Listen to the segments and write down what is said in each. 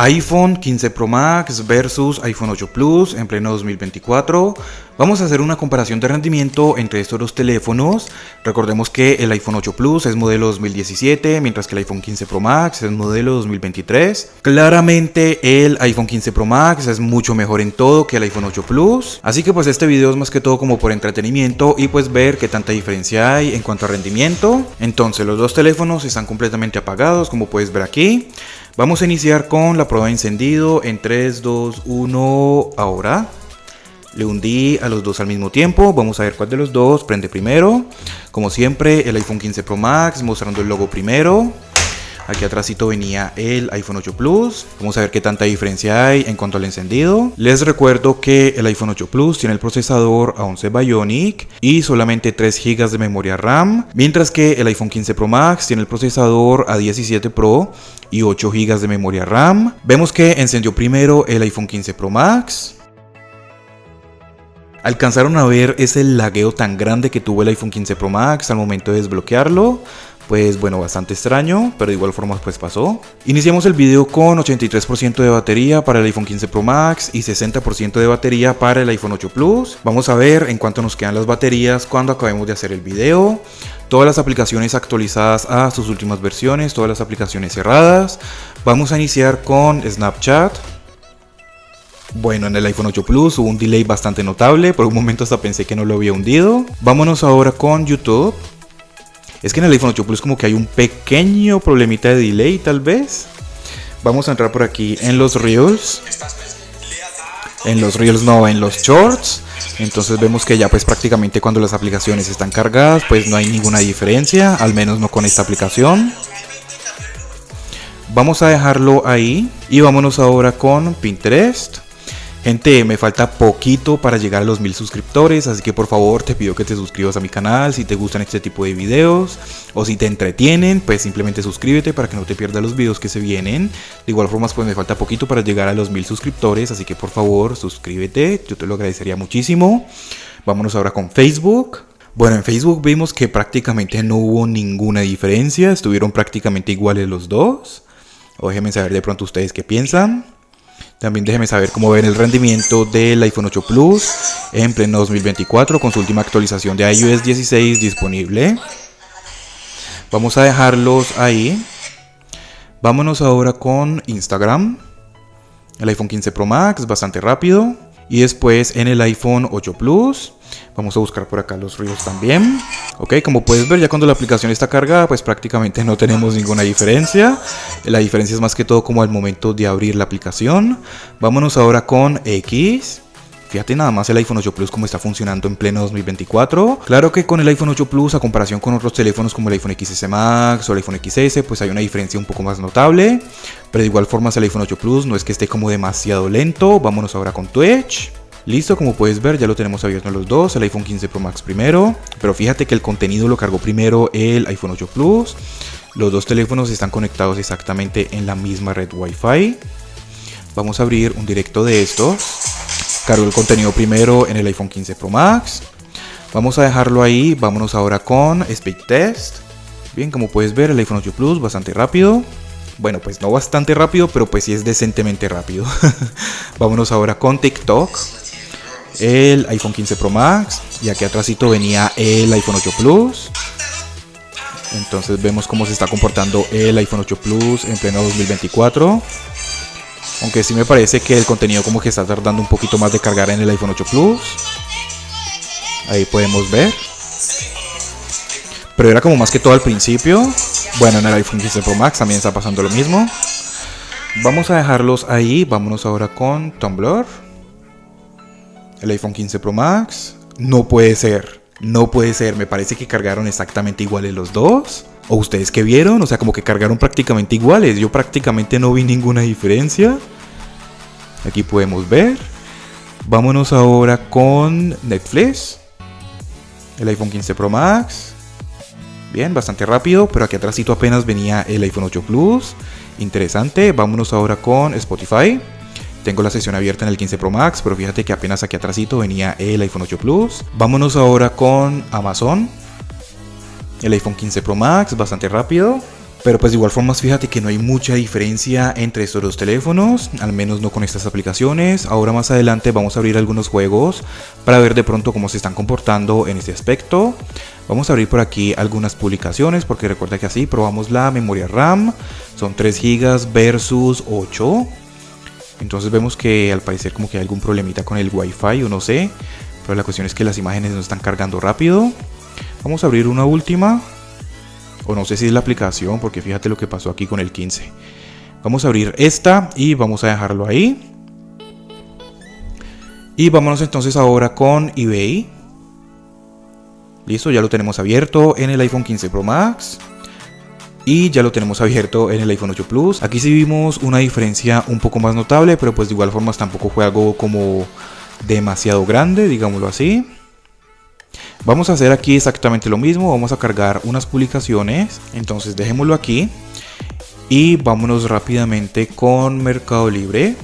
iPhone 15 Pro Max versus iPhone 8 Plus en pleno 2024. Vamos a hacer una comparación de rendimiento entre estos dos teléfonos. Recordemos que el iPhone 8 Plus es modelo 2017, mientras que el iPhone 15 Pro Max es modelo 2023. Claramente el iPhone 15 Pro Max es mucho mejor en todo que el iPhone 8 Plus. Así que pues este video es más que todo como por entretenimiento y pues ver qué tanta diferencia hay en cuanto a rendimiento. Entonces los dos teléfonos están completamente apagados, como puedes ver aquí. Vamos a iniciar con la prueba de encendido en 3, 2, 1, ahora. Le hundí a los dos al mismo tiempo, vamos a ver cuál de los dos prende primero. Como siempre, el iPhone 15 Pro Max mostrando el logo primero. Aquí atrásito venía el iPhone 8 Plus. Vamos a ver qué tanta diferencia hay en cuanto al encendido. Les recuerdo que el iPhone 8 Plus tiene el procesador A11 Bionic y solamente 3 GB de memoria RAM, mientras que el iPhone 15 Pro Max tiene el procesador A17 Pro y 8 GB de memoria RAM. Vemos que encendió primero el iPhone 15 Pro Max. ¿Alcanzaron a ver ese lagueo tan grande que tuvo el iPhone 15 Pro Max al momento de desbloquearlo? Pues bueno, bastante extraño, pero de igual forma pues pasó. Iniciamos el video con 83% de batería para el iPhone 15 Pro Max y 60% de batería para el iPhone 8 Plus. Vamos a ver en cuánto nos quedan las baterías cuando acabemos de hacer el video. Todas las aplicaciones actualizadas a sus últimas versiones, todas las aplicaciones cerradas. Vamos a iniciar con Snapchat. Bueno, en el iPhone 8 Plus hubo un delay bastante notable, por un momento hasta pensé que no lo había hundido. Vámonos ahora con YouTube. Es que en el iPhone 8 Plus como que hay un pequeño problemita de delay tal vez. Vamos a entrar por aquí en los Reels. En los Reels no, en los Shorts. Entonces vemos que ya pues prácticamente cuando las aplicaciones están cargadas pues no hay ninguna diferencia, al menos no con esta aplicación. Vamos a dejarlo ahí y vámonos ahora con Pinterest. Gente, me falta poquito para llegar a los 1000 suscriptores, así que por favor te pido que te suscribas a mi canal si te gustan este tipo de videos o si te entretienen, pues simplemente suscríbete para que no te pierdas los videos que se vienen. De igual forma pues me falta poquito para llegar a los 1000 suscriptores, así que por favor suscríbete, yo te lo agradecería muchísimo. Vámonos ahora con Facebook. Bueno, en Facebook vimos que prácticamente no hubo ninguna diferencia, estuvieron prácticamente iguales los dos. O déjenme saber de pronto ustedes qué piensan. También déjenme saber cómo ven el rendimiento del iPhone 8 Plus en pleno 2024 con su última actualización de iOS 16 disponible. Vamos a dejarlos ahí. Vámonos ahora con Instagram. El iPhone 15 Pro Max, bastante rápido. Y después en el iPhone 8 Plus. Vamos a buscar por acá los Reels también. Ok, como puedes ver ya cuando la aplicación está cargada pues prácticamente no tenemos ninguna diferencia. La diferencia es más que todo como al momento de abrir la aplicación. Vámonos ahora con X. Fíjate nada más el iPhone 8 Plus como está funcionando en pleno 2024. Claro que con el iPhone 8 Plus a comparación con otros teléfonos como el iPhone XS Max o el iPhone XS pues hay una diferencia un poco más notable. Pero de igual forma el iPhone 8 Plus no es que esté como demasiado lento. Vámonos ahora con Twitch. Listo, como puedes ver ya lo tenemos abierto en los dos, el iPhone 15 Pro Max primero, pero fíjate que el contenido lo cargó primero el iPhone 8 Plus. Los dos teléfonos están conectados exactamente en la misma red Wi-Fi. Vamos a abrir un directo de estos. Cargó el contenido primero en el iPhone 15 Pro Max. Vamos a dejarlo ahí, vámonos ahora con Speed Test. Bien, como puedes ver el iPhone 8 Plus bastante rápido. Bueno, pues no bastante rápido, pero pues sí es decentemente rápido. Vámonos ahora con TikTok. El iPhone 15 Pro Max y aquí atrásito venía el iPhone 8 Plus. Entonces vemos cómo se está comportando el iPhone 8 Plus en pleno 2024. Aunque sí me parece que el contenido como que está tardando un poquito más de cargar en el iPhone 8 Plus. Ahí podemos ver. Pero era como más que todo al principio. Bueno, en el iPhone 15 Pro Max también está pasando lo mismo. Vamos a dejarlos ahí. Vámonos ahora con Tumblr. El iPhone 15 Pro Max. No puede ser. No puede ser. Me parece que cargaron exactamente iguales los dos. ¿O ustedes qué vieron? O sea, como que cargaron prácticamente iguales. Yo prácticamente no vi ninguna diferencia. Aquí podemos ver. Vámonos ahora con Netflix. El iPhone 15 Pro Max. Bien, bastante rápido. Pero aquí atrásito apenas venía el iPhone 8 Plus. Interesante. Vámonos ahora con Spotify. Tengo la sesión abierta en el 15 Pro Max, pero fíjate que apenas aquí atrásito venía el iPhone 8 Plus. Vámonos ahora con Amazon. El iPhone 15 Pro Max, bastante rápido. Pero pues de igual forma fíjate que no hay mucha diferencia entre estos dos teléfonos, al menos no con estas aplicaciones. Ahora más adelante vamos a abrir algunos juegos para ver de pronto cómo se están comportando en este aspecto. Vamos a abrir por aquí algunas publicaciones porque recuerda que así probamos la memoria RAM. Son 3 GB versus 8. Entonces vemos que al parecer como que hay algún problemita con el Wi-Fi o no sé. Pero la cuestión es que las imágenes no están cargando rápido. Vamos a abrir una última. O no sé si es la aplicación, porque fíjate lo que pasó aquí con el 15. Vamos a abrir esta y vamos a dejarlo ahí. Y vámonos entonces ahora con eBay. Listo, ya lo tenemos abierto en el iPhone 15 Pro Max. Y ya lo tenemos abierto en el iPhone 8 Plus. Aquí sí vimos una diferencia un poco más notable, pero pues de igual forma tampoco fue algo como demasiado grande, digámoslo así. Vamos a hacer aquí exactamente lo mismo, vamos a cargar unas publicaciones, entonces dejémoslo aquí y vámonos rápidamente con Mercado Libre.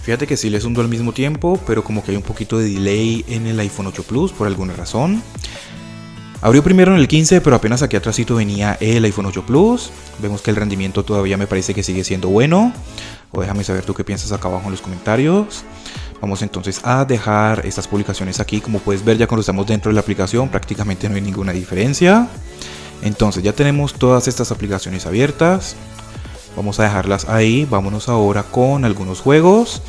Fíjate que sí les hundo al mismo tiempo, pero como que hay un poquito de delay en el iPhone 8 Plus por alguna razón. Abrió primero en el 15, pero apenas aquí atrásito venía el iPhone 8 Plus. Vemos que el rendimiento todavía me parece que sigue siendo bueno. O déjame saber tú qué piensas acá abajo en los comentarios. Vamos entonces a dejar estas publicaciones aquí. Como puedes ver, ya cuando estamos dentro de la aplicación prácticamente no hay ninguna diferencia. Entonces ya tenemos todas estas aplicaciones abiertas. Vamos a dejarlas ahí. Vámonos ahora con algunos juegos.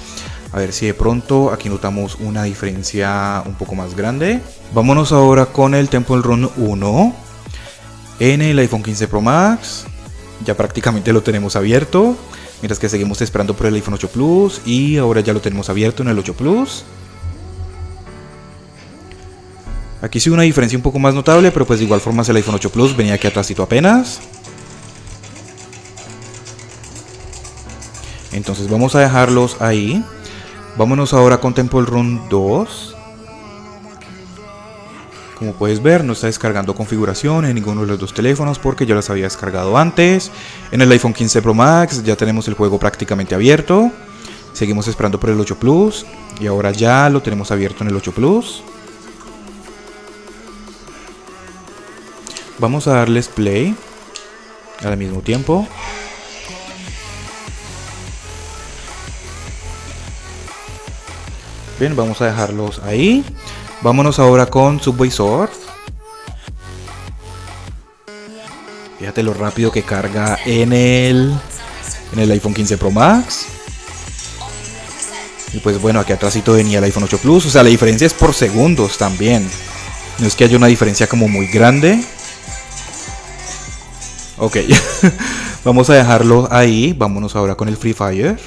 A ver si de pronto aquí notamos una diferencia un poco más grande. Vámonos ahora con el Temple Run 1 en el iPhone 15 Pro Max. Ya prácticamente lo tenemos abierto. Mientras que seguimos esperando por el iPhone 8 Plus y ahora ya lo tenemos abierto en el 8 Plus. Aquí sí una diferencia un poco más notable, pero pues de igual forma el iPhone 8 Plus venía aquí atrásito apenas. Entonces vamos a dejarlos ahí. Vámonos ahora con Temple Run 2. Como puedes ver, no está descargando configuración en ninguno de los dos teléfonos porque yo las había descargado antes. En el iPhone 15 Pro Max ya tenemos el juego prácticamente abierto. Seguimos esperando por el 8 Plus y ahora ya lo tenemos abierto en el 8 Plus. Vamos a darles play al mismo tiempo. Bien, vamos a dejarlos ahí. Vámonos ahora con Subway Surf. Fíjate lo rápido que carga en el iPhone 15 Pro Max. Y pues bueno, aquí atrásito venía el iPhone 8 Plus. O sea, la diferencia es por segundos también. No es que haya una diferencia como muy grande. Ok. Vamos a dejarlo ahí. Vámonos ahora con el Free Fire.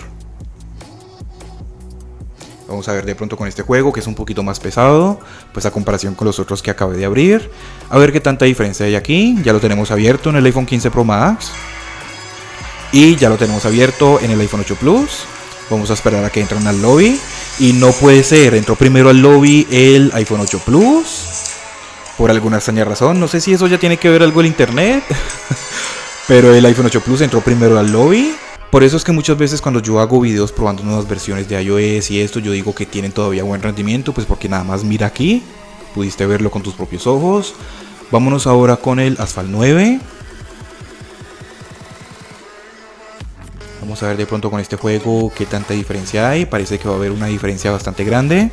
Vamos a ver de pronto con este juego que es un poquito más pesado, pues a comparación con los otros que acabé de abrir. A ver qué tanta diferencia hay aquí. Ya lo tenemos abierto en el iPhone 15 Pro Max. Y ya lo tenemos abierto en el iPhone 8 Plus. Vamos a esperar a que entren al lobby. Y no puede ser, entró primero al lobby el iPhone 8 Plus. Por alguna extraña razón, no sé si eso ya tiene que ver algo el internet. Pero el iPhone 8 Plus entró primero al lobby. Por eso es que muchas veces cuando yo hago videos probando nuevas versiones de iOS y esto, yo digo que tienen todavía buen rendimiento, pues porque nada más mira aquí, pudiste verlo con tus propios ojos. Vámonos ahora con el Asphalt 9. Vamos a ver de pronto con este juego qué tanta diferencia hay. Parece que va a haber una diferencia bastante grande.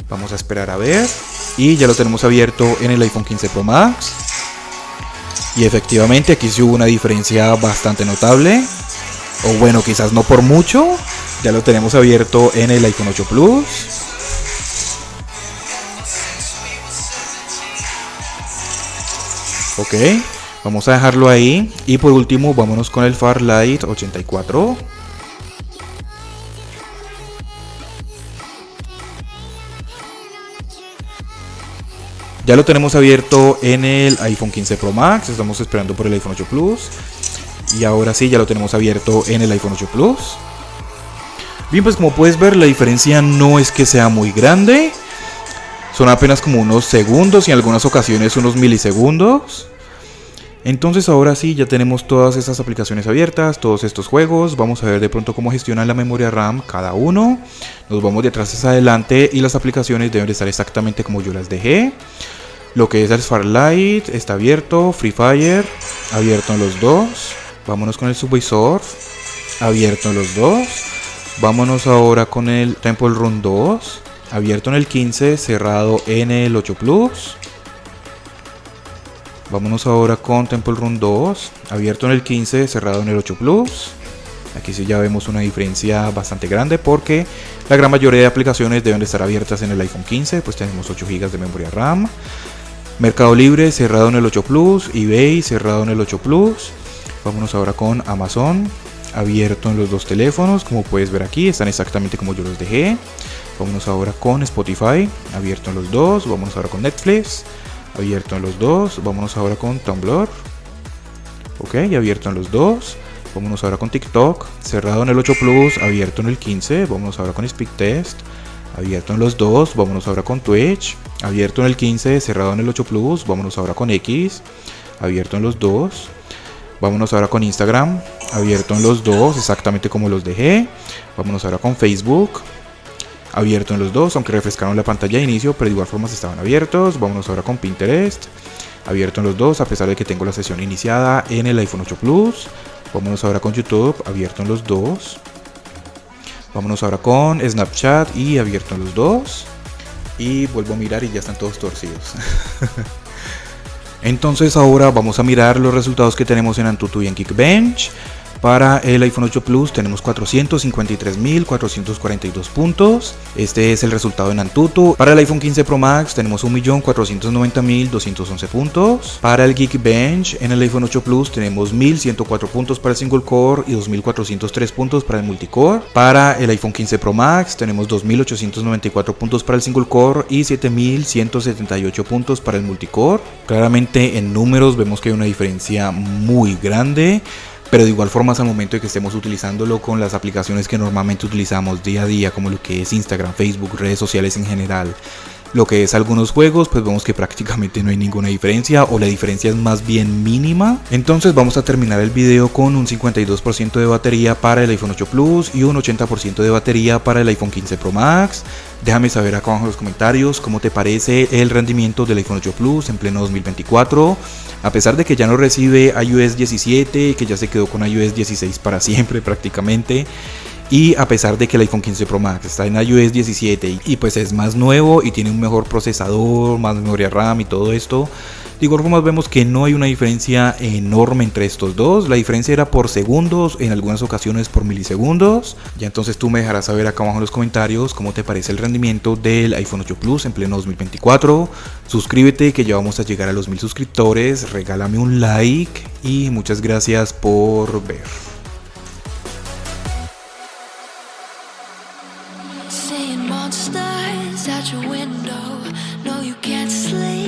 Vamos a esperar a ver. Y ya lo tenemos abierto en el iPhone 15 Pro Max. Y efectivamente aquí sí hubo una diferencia bastante notable. O bueno, quizás no por mucho. Ya lo tenemos abierto en el iPhone 8 Plus. Ok, vamos a dejarlo ahí. Y por último, vámonos con el Farlight 84. Ya lo tenemos abierto en el iPhone 15 Pro Max. Estamos esperando por el iPhone 8 Plus. Y ahora sí, ya lo tenemos abierto en el iPhone 8 Plus. Bien, pues como puedes ver, la diferencia no es que sea muy grande. Son apenas como unos segundos y en algunas ocasiones unos milisegundos. Entonces ahora sí, ya tenemos todas estas aplicaciones abiertas, todos estos juegos. Vamos a ver de pronto cómo gestionan la memoria RAM cada uno. Nos vamos de atrás hacia adelante y las aplicaciones deben de estar exactamente como yo las dejé. Lo que es el Farlight está abierto, Free Fire, abierto en los dos. Vámonos con el Subway Surf, abierto en los dos. Vámonos ahora con el Temple Run 2, abierto en el 15, cerrado en el 8 Plus. Vámonos ahora con Temple Run 2, abierto en el 15, cerrado en el 8 Plus. Aquí sí ya vemos una diferencia bastante grande porque la gran mayoría de aplicaciones deben de estar abiertas en el iPhone 15, pues tenemos 8 GB de memoria RAM. Mercado Libre cerrado en el 8 Plus, eBay cerrado en el 8 Plus. Vámonos ahora con Amazon, abierto en los dos teléfonos, como puedes ver aquí, están exactamente como yo los dejé. Vámonos ahora con Spotify, abierto en los dos. Vámonos ahora con Netflix, abierto en los dos. Vámonos ahora con Tumblr, ok, abierto en los dos. Vámonos ahora con TikTok, cerrado en el 8 Plus, abierto en el 15. Vámonos ahora con Speedtest, abierto en los dos. Vámonos ahora con Twitch, abierto en el 15, cerrado en el 8 Plus. Vámonos ahora con X, abierto en los dos. Vámonos ahora con Instagram, abierto en los dos, exactamente como los dejé. Vámonos ahora con Facebook, abierto en los dos, aunque refrescaron la pantalla de inicio, pero de igual forma estaban abiertos. Vámonos ahora con Pinterest, abierto en los dos, a pesar de que tengo la sesión iniciada en el iPhone 8 Plus. Vámonos ahora con YouTube, abierto en los dos. Vámonos ahora con Snapchat y abierto en los dos. Y vuelvo a mirar y ya están todos torcidos. Entonces ahora vamos a mirar los resultados que tenemos en Antutu y en Geekbench. Para el iPhone 8 Plus tenemos 453.442 puntos. Este es el resultado en Antutu. Para el iPhone 15 Pro Max tenemos 1.490.211 puntos. Para el Geekbench en el iPhone 8 Plus tenemos 1.104 puntos para el single core y 2.403 puntos para el multicore. Para el iPhone 15 Pro Max tenemos 2.894 puntos para el single core y 7.178 puntos para el multicore. Claramente en números vemos que hay una diferencia muy grande. Pero de igual forma, al momento de que estemos utilizándolo con las aplicaciones que normalmente utilizamos día a día, como lo que es Instagram, Facebook, redes sociales en general, lo que es algunos juegos, pues vemos que prácticamente no hay ninguna diferencia o la diferencia es más bien mínima. Entonces vamos a terminar el video con un 52% de batería para el iPhone 8 Plus y un 80% de batería para el iPhone 15 Pro Max. Déjame saber acá abajo en los comentarios cómo te parece el rendimiento del iPhone 8 Plus en pleno 2024. A pesar de que ya no recibe iOS 17, que ya se quedó con iOS 16 para siempre prácticamente. Y a pesar de que el iPhone 15 Pro Max está en iOS 17 y pues es más nuevo y tiene un mejor procesador, más memoria RAM y todo esto, de igual forma vemos que no hay una diferencia enorme entre estos dos. La diferencia era por segundos, en algunas ocasiones por milisegundos. Ya entonces tú me dejarás saber acá abajo en los comentarios cómo te parece el rendimiento del iPhone 8 Plus en pleno 2024. Suscríbete que ya vamos a llegar a los 1000 suscriptores, regálame un like y muchas gracias por ver. Seeing monsters out your window, no you can't sleep.